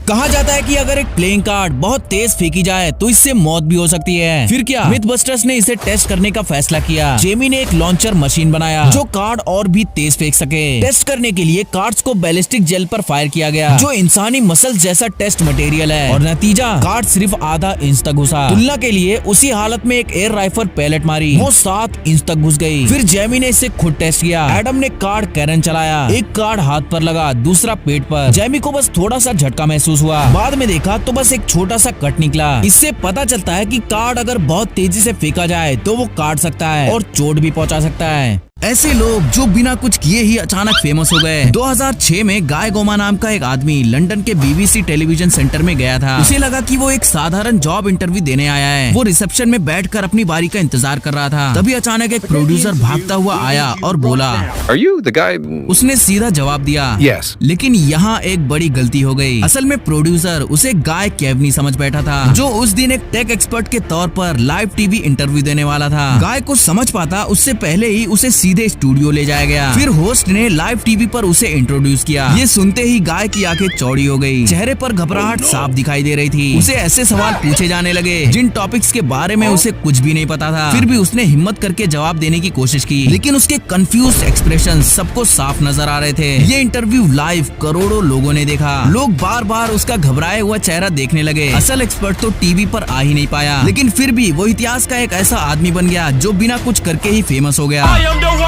कहा जाता है कि अगर एक प्लेइंग कार्ड बहुत तेज फेंकी जाए तो इससे मौत भी हो सकती है। फिर क्या मिथबस्टर्स ने इसे टेस्ट करने का फैसला किया। जेमी ने एक लॉन्चर मशीन बनाया जो कार्ड और भी तेज फेंक सके। टेस्ट करने के लिए कार्ड्स को बैलिस्टिक जेल पर फायर किया गया जो इंसानी मसल जैसा टेस्ट मटेरियल है और नतीजा कार्ड सिर्फ आधा इंच तक घुसा। तुलना के लिए उसी हालत में एक एयर राइफल पैलेट मारी, वो 7 इंच तक घुस गई। फिर जेमी ने इसे खुद टेस्ट किया। एडम ने कार्ड कैरन चलाया, एक कार्ड हाथ पर लगा, दूसरा पेट पर। जेमी को बस थोड़ा सा झटका महसूस हुआ, बाद में देखा तो बस एक छोटा सा कट निकला। इससे पता चलता है कि कार्ड अगर बहुत तेजी से फेंका जाए तो वो काट सकता है और चोट भी पहुंचा सकता है। ऐसे लोग जो बिना कुछ किए ही अचानक फेमस हो गए। 2006 में गाय गोमा नाम का एक आदमी लंदन के BBC टेलीविजन सेंटर में गया था। उसे लगा कि वो एक साधारण जॉब इंटरव्यू देने आया है। वो रिसेप्शन में बैठकर अपनी बारी का इंतजार कर रहा था। तभी अचानक एक प्रोड्यूसर भागता हुआ आया और बोला, Are you the guy? उसने सीधा जवाब दिया, Yes. लेकिन यहाँ एक बड़ी गलती हो गई। असल में प्रोड्यूसर उसे गाय केवनी समझ बैठा था, जो उस दिन एक टेक एक्सपर्ट के तौर पर लाइव टीवी इंटरव्यू देने वाला था। गाय को समझ पाता उससे पहले ही उसे सीधे स्टूडियो ले जाया गया। फिर होस्ट ने लाइव टीवी पर उसे इंट्रोड्यूस किया। ये सुनते ही गाय की आंखें चौड़ी हो गई, चेहरे पर घबराहट साफ दिखाई दे रही थी। उसे ऐसे सवाल पूछे जाने लगे जिन टॉपिक्स के बारे में उसे कुछ भी नहीं पता था। फिर भी उसने हिम्मत करके जवाब देने की कोशिश की, लेकिन उसके कंफ्यूज एक्सप्रेशन सबको साफ नजर आ रहे थे। ये इंटरव्यू लाइव करोड़ों लोगों ने देखा। लोग बार बार उसका घबराए हुआ चेहरा देखने लगे। असल एक्सपर्ट तो टीवी पर आ ही नहीं पाया, लेकिन फिर भी वो इतिहास का एक ऐसा आदमी बन गया जो बिना कुछ करके ही फेमस हो गया।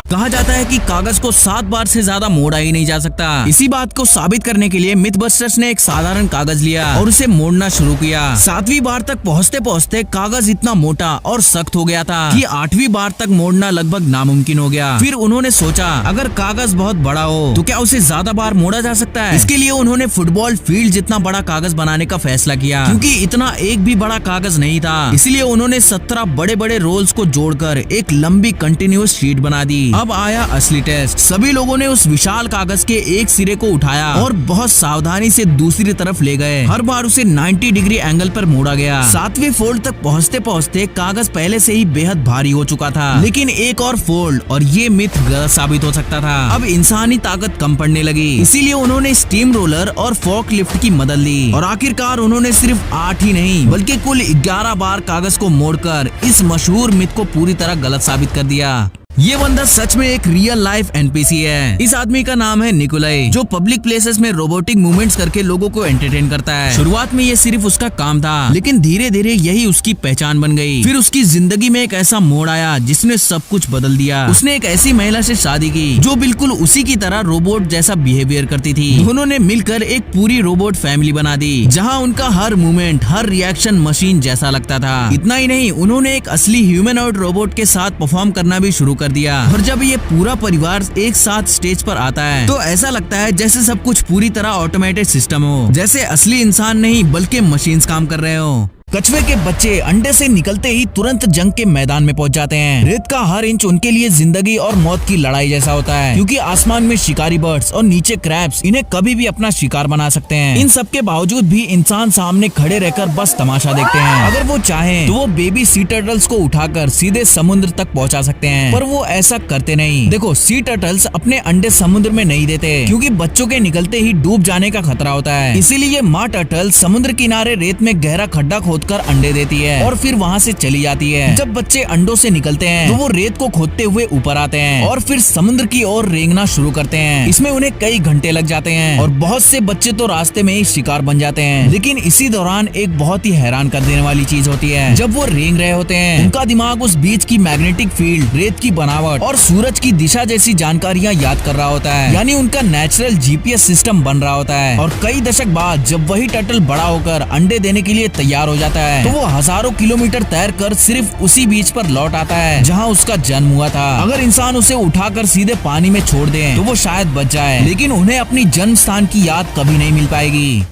कहा जाता है कि कागज को 7 बार से ज्यादा मोड़ा ही नहीं जा सकता। इसी बात को साबित करने के लिए मिथबस्टर्स ने एक साधारण कागज लिया और उसे मोड़ना शुरू किया। 7वीं बार तक पहुँचते पहुँचते कागज इतना मोटा और सख्त हो गया था कि 8वीं बार तक मोड़ना लगभग नामुमकिन हो गया। फिर उन्होंने सोचा, अगर कागज बहुत बड़ा हो तो क्या उसे ज्यादा बार मोड़ा जा सकता है। इसके लिए उन्होंने फुटबॉल फील्ड जितना बड़ा कागज बनाने का फैसला किया। क्योंकि इतना एक भी बड़ा कागज नहीं था, इसलिए उन्होंने 17 बड़े बड़े रोल्स को जोड़कर एक लंबी कंटिन्यूअस शीट बना दी। अब आया असली टेस्ट। सभी लोगों ने उस विशाल कागज के एक सिरे को उठाया और बहुत सावधानी से दूसरी तरफ ले गए। हर बार उसे 90 डिग्री एंगल पर मोड़ा गया। 7वें फोल्ड तक पहुँचते पहुँचते कागज पहले से ही बेहद भारी हो चुका था, लेकिन एक और फोल्ड और ये मिथ गलत साबित हो सकता था। अब इंसानी ताकत कम पड़ने लगी, इसीलिए उन्होंने स्टीम रोलर और फोर्क लिफ्ट की मदद ली और आखिरकार उन्होंने सिर्फ 8 ही नहीं बल्कि कुल 11 बार कागज को मोड़कर इस मशहूर मिथ को पूरी तरह गलत साबित कर दिया। ये बंदा सच में एक रियल लाइफ NPC है। इस आदमी का नाम है निकोलाई, जो पब्लिक प्लेसेस में रोबोटिक मूवमेंट्स करके लोगों को एंटरटेन करता है। शुरुआत में ये सिर्फ उसका काम था, लेकिन धीरे धीरे यही उसकी पहचान बन गई। फिर उसकी जिंदगी में एक ऐसा मोड़ आया जिसने सब कुछ बदल दिया। उसने एक ऐसी महिला से शादी की जो बिल्कुल उसी की तरह रोबोट जैसा बिहेवियर करती थी। दोनों ने मिलकर एक पूरी रोबोट फैमिली बना दी, जहाँ उनका हर मूवमेंट, हर रिएक्शन मशीन जैसा लगता था। इतना ही नहीं, उन्होंने एक असली ह्यूमनॉइड रोबोट के साथ परफॉर्म करना भी शुरू दिया। और जब ये पूरा परिवार एक साथ स्टेज पर आता है तो ऐसा लगता है जैसे सब कुछ पूरी तरह ऑटोमेटेड सिस्टम हो, जैसे असली इंसान नहीं बल्कि मशीन्स काम कर रहे हो। कछुए के बच्चे अंडे से निकलते ही तुरंत जंग के मैदान में पहुंच जाते हैं। रेत का हर इंच उनके लिए जिंदगी और मौत की लड़ाई जैसा होता है, क्योंकि आसमान में शिकारी बर्ड्स और नीचे क्रैब्स इन्हें कभी भी अपना शिकार बना सकते हैं। इन सब के बावजूद भी इंसान सामने खड़े रहकर बस तमाशा देखते हैं। अगर वो चाहें तो वो बेबी सी टर्टल्स को उठाकर सीधे समुद्र तक पहुंचा सकते हैं, पर वो ऐसा करते नहीं। देखो, सी टर्टल्स अपने अंडे समुद्र में नहीं देते, क्योंकि बच्चों के निकलते ही डूब जाने का खतरा होता है। इसीलिए माँ टर्टल समुद्र किनारे रेत में गहरा खड्डा कर अंडे देती है और फिर वहाँ से चली जाती है। जब बच्चे अंडों से निकलते हैं तो वो रेत को खोदते हुए ऊपर आते हैं और फिर समुद्र की ओर रेंगना शुरू करते हैं। इसमें उन्हें कई घंटे लग जाते हैं और बहुत से बच्चे तो रास्ते में ही शिकार बन जाते हैं। लेकिन इसी दौरान एक बहुत ही हैरान कर देने वाली चीज होती है। जब वो रेंग रहे होते हैं, उनका दिमाग उस बीच की मैग्नेटिक फील्ड, रेत की बनावट और सूरज की दिशा जैसी जानकारियाँ याद कर रहा होता है। यानी उनका नेचुरल GPS सिस्टम बन रहा होता है। और कई दशक बाद जब वही टर्टल बड़ा होकर अंडे देने के लिए तैयार हो जाता है तो वो हजारों किलोमीटर तैर कर सिर्फ उसी बीच पर लौट आता है जहां उसका जन्म हुआ था। अगर इंसान उसे उठाकर सीधे पानी में छोड़ दे तो वो शायद बच जाए, लेकिन उन्हें अपनी जन्म स्थान की याद कभी नहीं मिल पाएगी।